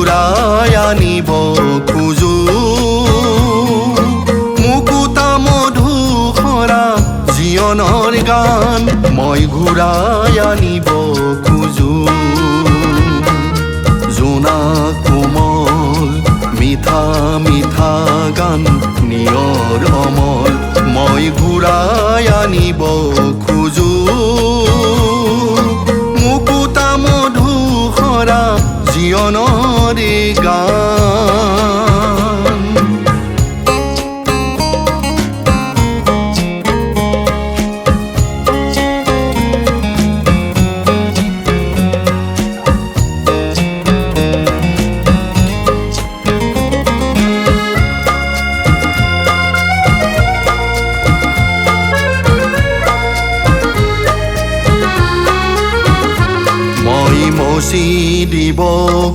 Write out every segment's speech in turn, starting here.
ঘূৰাই আনিব খোজো মুকুতা মধুসৰা জীৱনৰ গান মই ঘূৰাই আনিব খোজো জোনা কোমল মিঠা মিঠা গান নিয়ৰ অমল মই ঘূৰাই আনিব খোজো মুকুতা মধুসৰা জীৱনৰ গান মচি দিব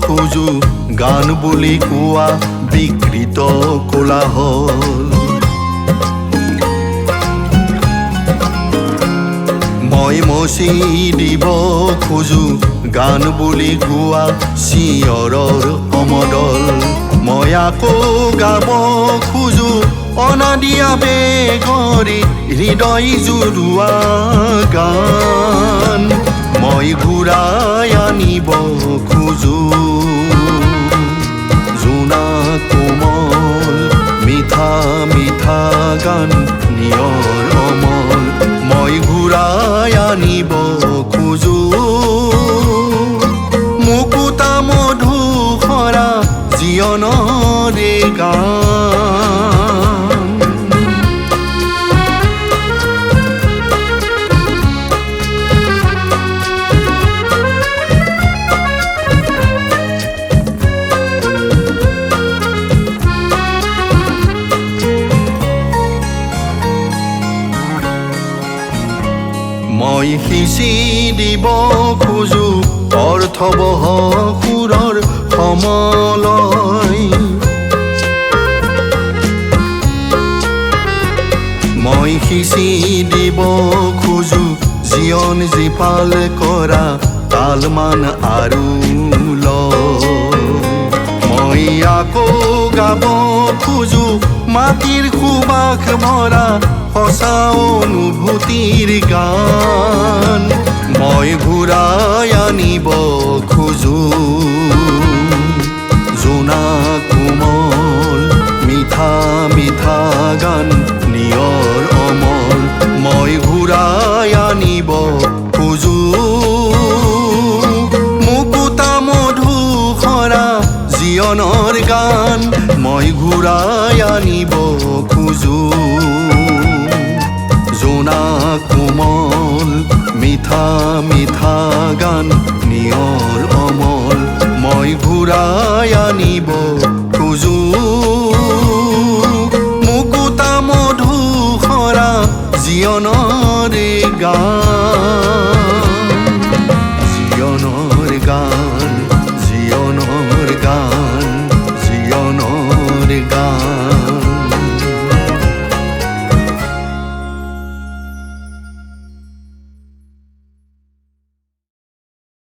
খোজো গান বুলি কোৱা বিকৃত কোলাহল মই মচি দিব খোজো গান বুলি কোৱা চিঞৰৰ সমদল মই আকৌ গাব খোজো অনাদিয়া বেগৰি হৃদয় জুৰুৱা গান মই ঘূৰাই আনিব খোজো জোনা কোমল মিঠা মিঠা গান নিয়ৰ অমল মই ঘূৰাই আনিব খোজো মুকুতা মধুসৰা জীৱনৰ গান মই সিঁচি দিব খোজো অৰ্থবহ সুৰৰ সমলয় মই সিঁচি দিব খোজো জীৱন জীপাল কৰা তালমান আৰু লয় মই আকৌ গাব খোজো মাটিৰ সুবাস ভৰা সঁচা অনুভূতিৰ গান মই ঘূৰাই আনিব খোজো জোনা কোমল মিঠা মিঠা গান নিয়ৰ অমল মই ঘূৰাই আনিব খোজো মুকুতা মধুসৰা জীৱনৰ গান মই ঘূৰাই আনিব খোজো জোনা কোমল মিঠা